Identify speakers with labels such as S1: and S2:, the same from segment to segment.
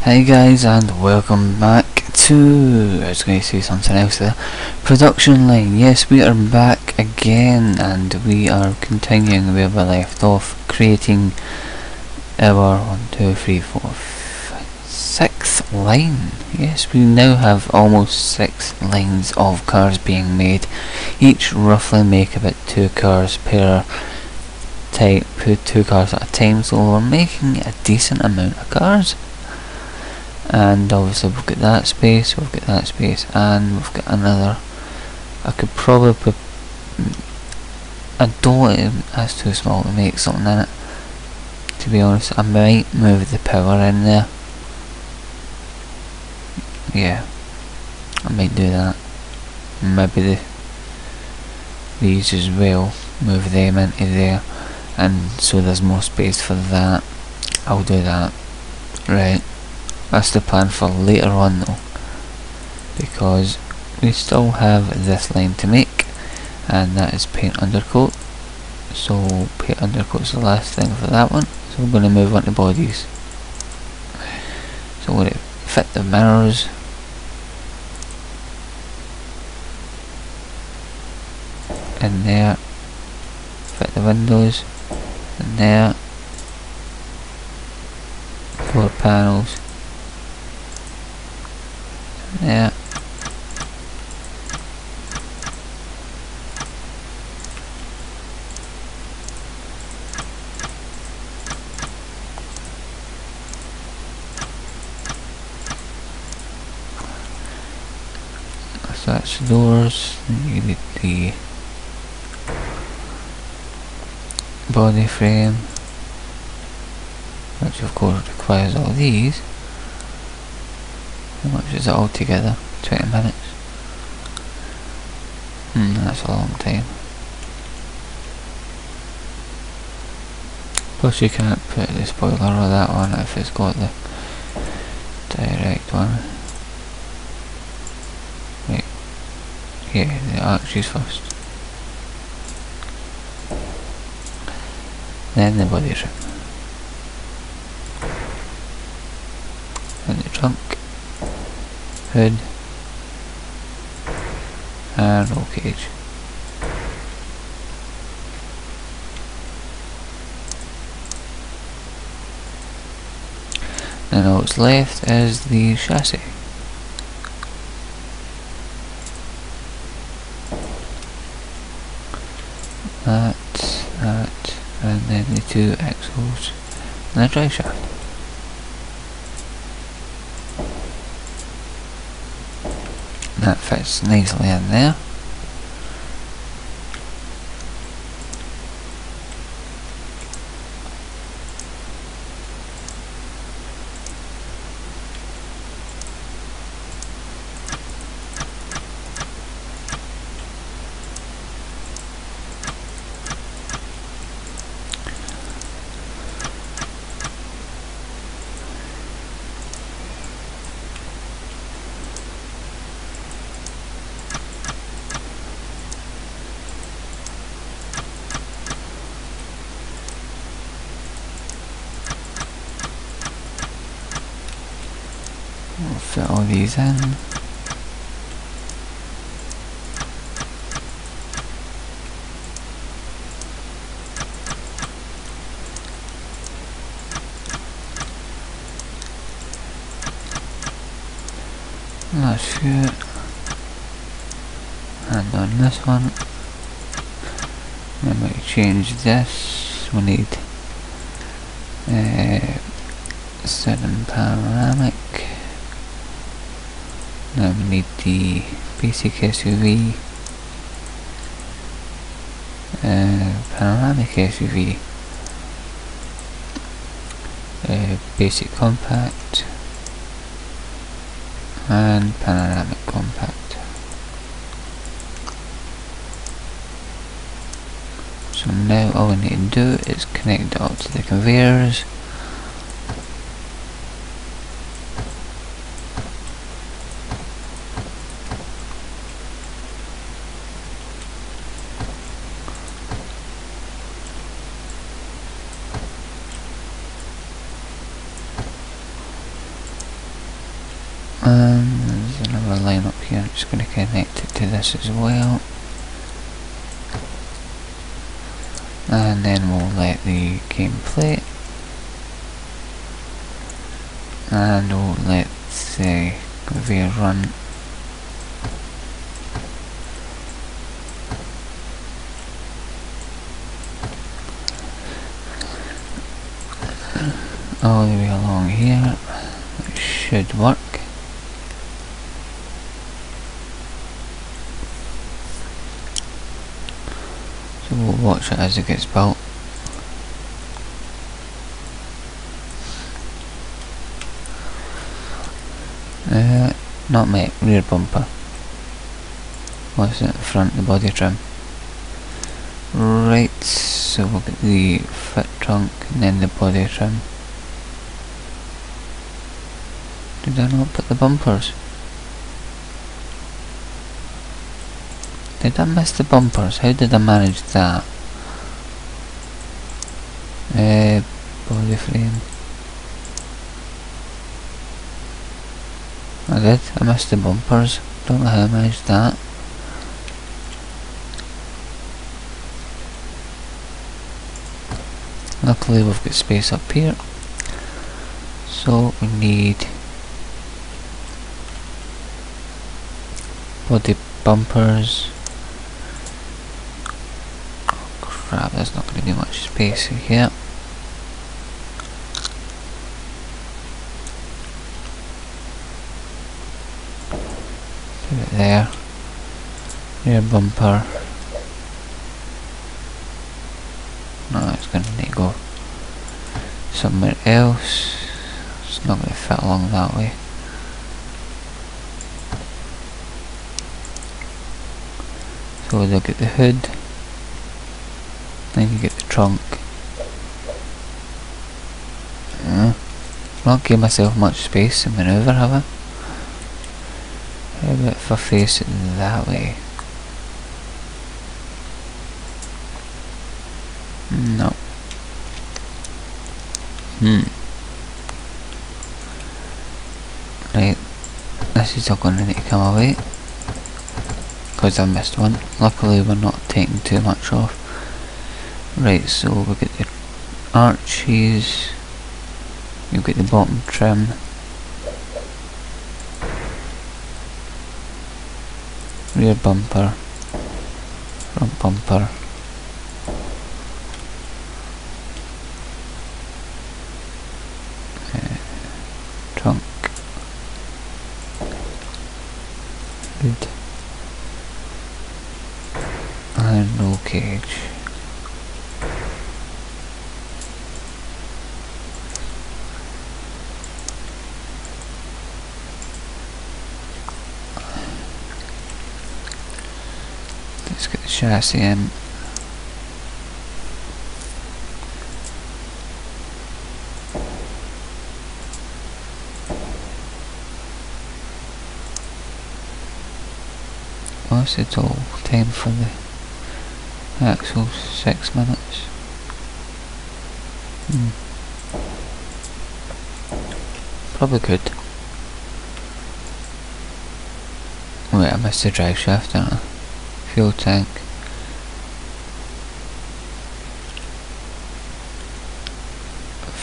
S1: Hey guys, and welcome back to, I was going to say something else there, Production Line. Yes, we are back again, and we are continuing where we left off, creating our 6th line. Yes, we now have almost 6 lines of cars being made. Each roughly make about 2 cars per type, 2 cars at a time, so we're making a decent amount of cars. And obviously we've got that space, we've got that space, and we've got another. I could probably put, I don't, that's too small to make something in it, to be honest. I might move the power in there. Yeah, I might do that. Maybe these as well, move them into there, and so there's more space for that. I'll do that. Right. That's the plan for later on though, because we still have this line to make, and that is paint undercoat. So paint undercoat's the last thing for that one, so we're going to move on to bodies. So we're going to fit the mirrors, in there, fit the windows, in there, floor panels, there, so that's the doors. Then you need the body frame, which of course requires all these. How much is it all together? 20 minutes. That's a long time. Plus you can't put the spoiler or that on if it's got the direct one. Wait. Yeah, the arches first. Then the body trim. And the trunk. Hood, and roll cage. Then all that's left is the chassis. That, and then the 2 axles and the drive shaft. That fits nicely in there. We'll fit all these in. That's good. And on this one, we might change this. We need 7 panoramic. Now we need the basic SUV, panoramic SUV, basic compact, and panoramic compact. So now all we need to do is connect it up to the conveyors. And there's another line up here, I'm just going to connect it to this as well. And then we'll let the game play. And we'll let the conveyor run. All the way along here. It should work. So we'll watch it as it gets built. Not my rear bumper. What's it? Front, the body trim. Right, so we'll get the fit trunk and then the body trim. Did I not put the bumpers? Did I miss the bumpers? How did I manage that? Body frame. I did. I missed the bumpers. Don't know how I managed that. Luckily we've got space up here. So we need body bumpers. Oh crap, there's not going to be much space here. Put it there. Rear bumper. No, it's going to need to go somewhere else. It's not going to fit along that way. So we'll get the hood, then you get the trunk. Not give myself much space to manoeuvre, have I? How about if I face it that way? No. Right, this is all going to need to come away because I missed one. Luckily we're not taking too much off. Right, so we'll get the arches, you'll get the bottom trim, rear bumper, front bumper, trunk, hood, and roll cage. Let's get the chassis in. What's it all time for the axle? 6 minutes. Probably could. Wait, I missed the drive shaft, didn't I? Fuel tank.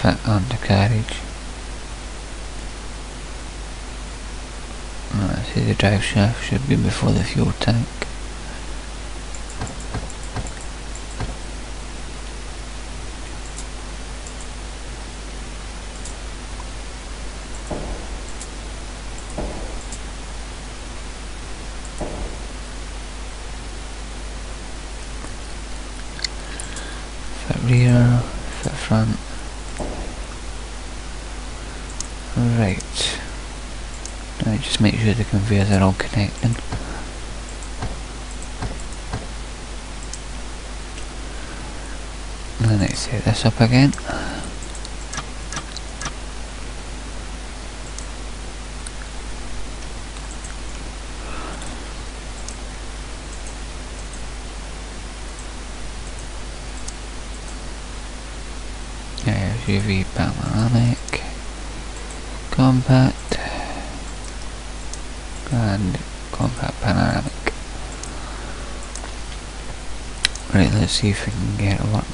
S1: Fit undercarriage. See, the drive shaft should be before the fuel tank. Fit rear, fit front. Right. Now just make sure the conveyors are all connecting. And then let's set this up again. There's UV panoramic, compact. and compact panoramic. Right, let's see if we can get it to work.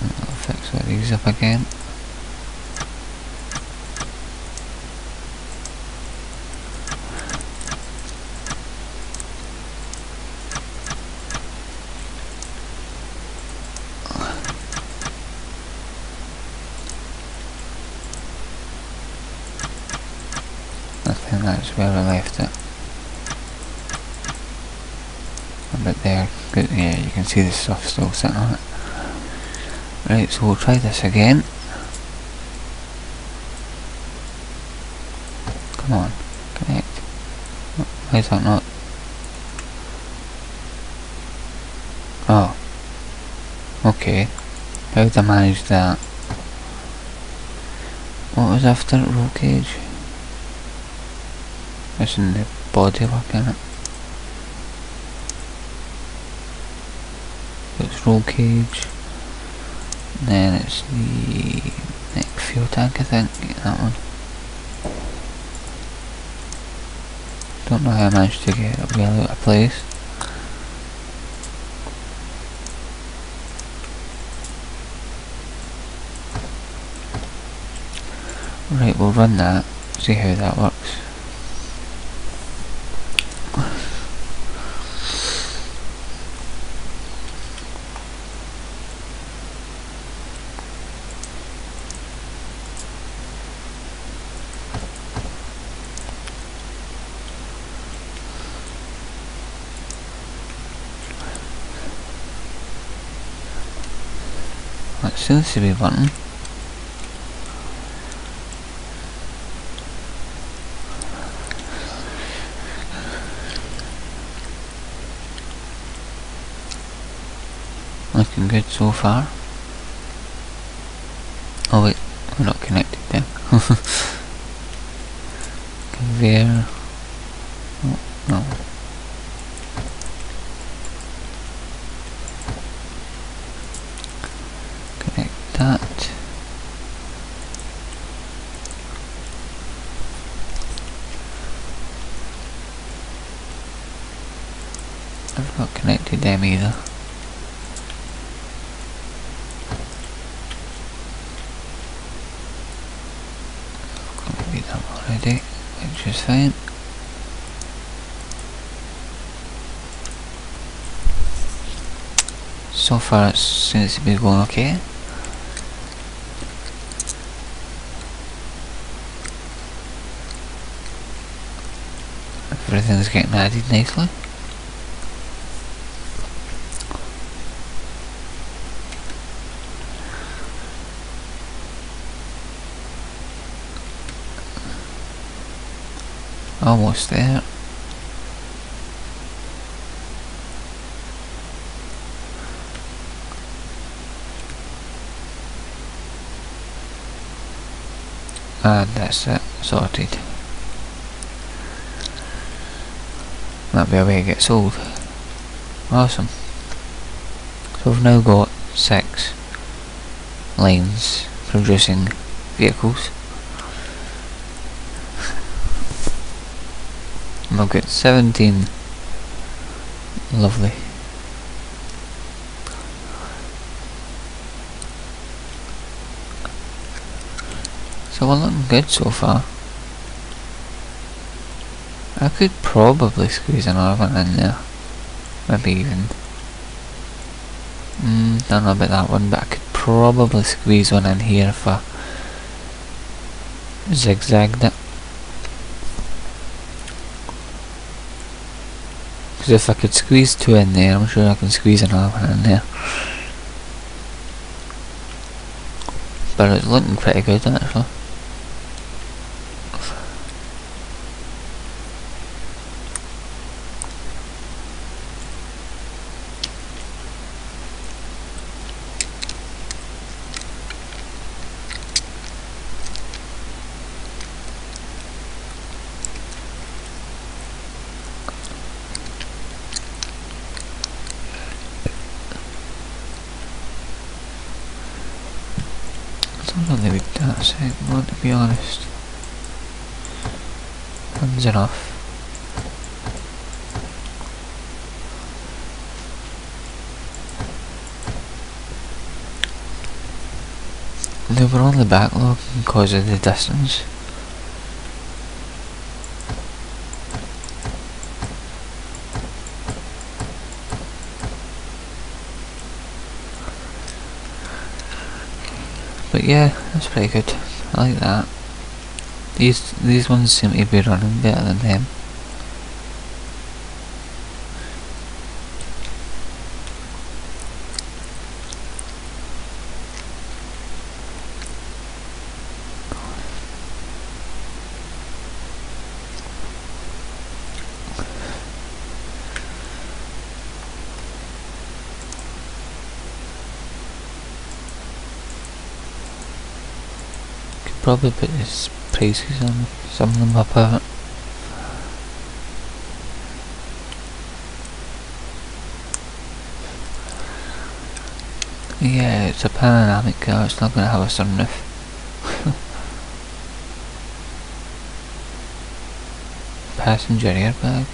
S1: I'll fix all these up again. I think that's where I left it. About there. Good, yeah, you can see the stuff still sitting on it. Right, so we'll try this again. Come on, connect. Why is that not? Oh. Okay. How did I manage that? What was after it? Roll cage? That's in the bodywork, innit? It's roll cage. Then it's the neck fuel tank, I think. Get that one. Don't know how I managed to get it well out of place. Right, we'll run that, see how that works. That seems to be running. Looking good so far. Oh wait, we're not connected then. Conveyor. Oh, no. Connect that. I've not connected them either. Already, which is fine. So far it seems to be going okay. Everything's getting added nicely. Almost there. And that's it, sorted. That'll be a way to get sold. Awesome. So we've now got 6 lines producing vehicles. I've got 17. Lovely. So we're looking good so far. I could probably squeeze another one in there. Maybe even. Don't know about that one, but I could probably squeeze one in here if I zigzagged it. Because if I could squeeze 2 in there, I'm sure I can squeeze another one in there. But it's looking pretty good actually. don't really need that second one, to be honest. One's enough. They were on the backlog because of the distance. But yeah, that's pretty good. I like that. These ones seem to be running better than them. Probably put his prices on some of them up out. Yeah, it's a panoramic car, it's not going to have a sunroof. Passenger airbag.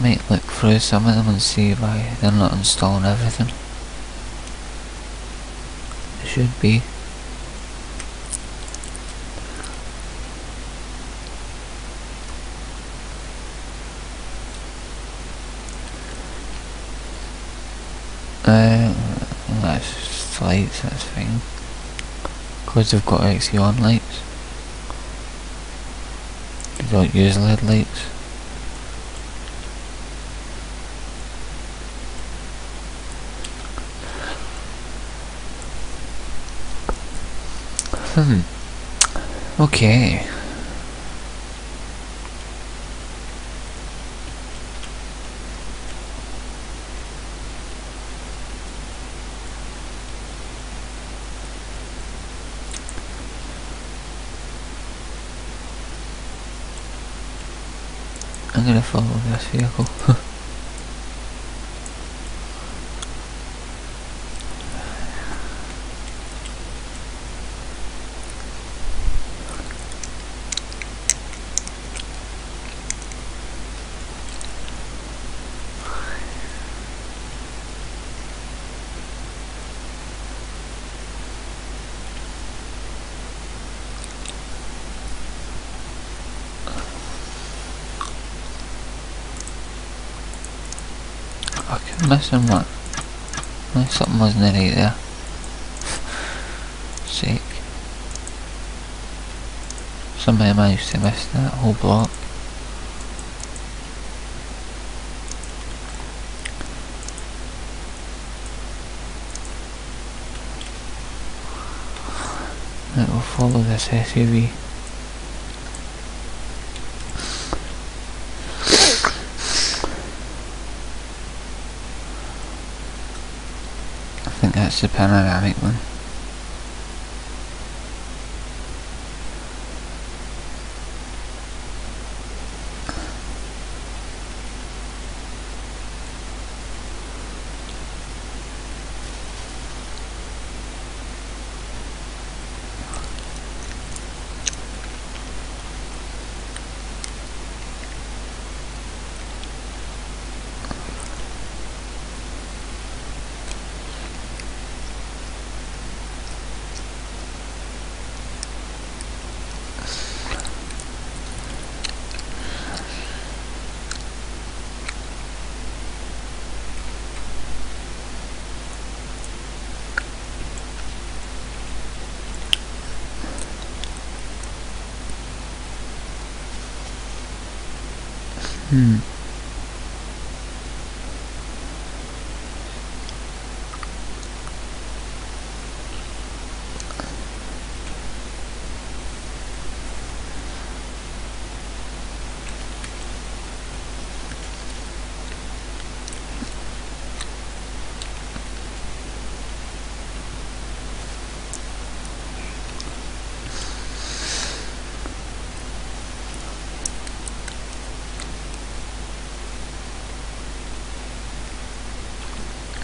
S1: Might look through some of them and see why they're not installing everything. It should be. That's just lights, that's fine. Because they've got Xeon lights. They don't use LED lights. Okay. I'm gonna follow this vehicle. I'm missing one. Something wasn't right there. Sake. Somebody managed to miss that whole block. Right, we'll follow this SUV. I think that's the panoramic one.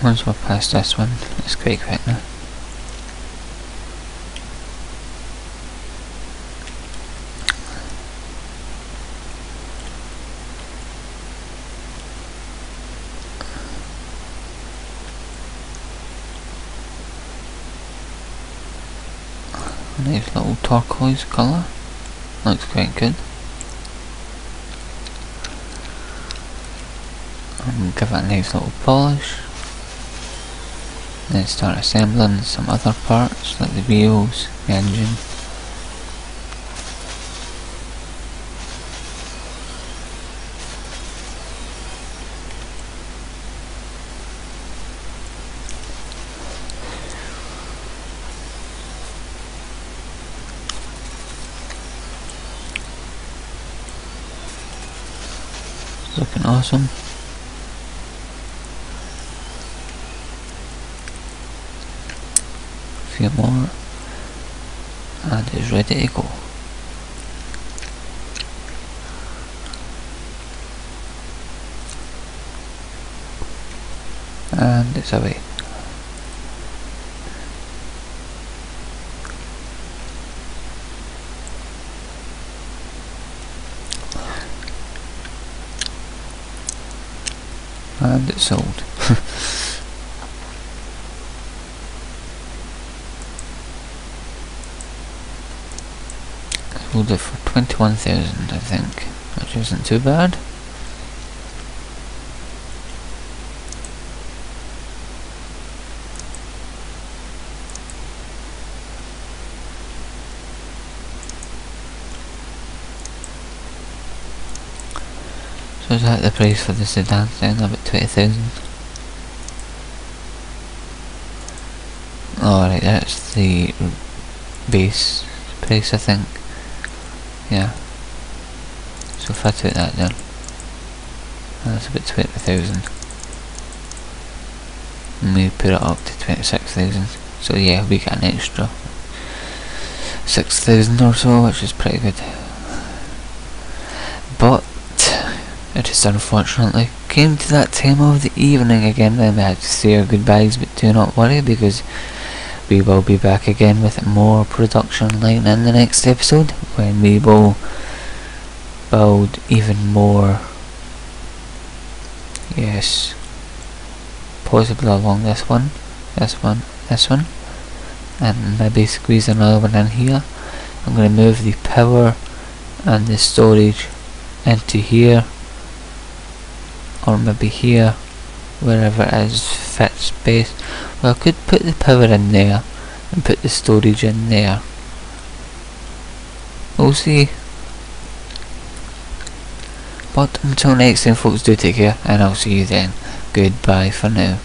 S1: Once we're past this one, it's quite quick now. Nice little turquoise colour, looks quite good. And give it a nice little polish. Then start assembling some other parts like the wheels, the engine. It's looking awesome. A few more and it's ready to go. And it's away. And it's sold. Sold it for 21,000 I think, which isn't too bad. So is that the price for the sedan then, about 20,000? Alright, that's the base price I think. Yeah. So if I took that then, that's about 20,000. And we put it up to 26,000. So yeah, we get an extra 6,000 or so, which is pretty good. But it just unfortunately came to that time of the evening again when we had to say our goodbyes, but do not worry because we will be back again with more production line in the next episode when we will build even more, yes, possibly along this one, and maybe squeeze another one in here. I'm going to move the power and the storage into here, or maybe here, wherever it is fits best. Well, I could put the power in there and put the storage in there. We'll see. But until next time folks, do take care and I'll see you then. Goodbye for now.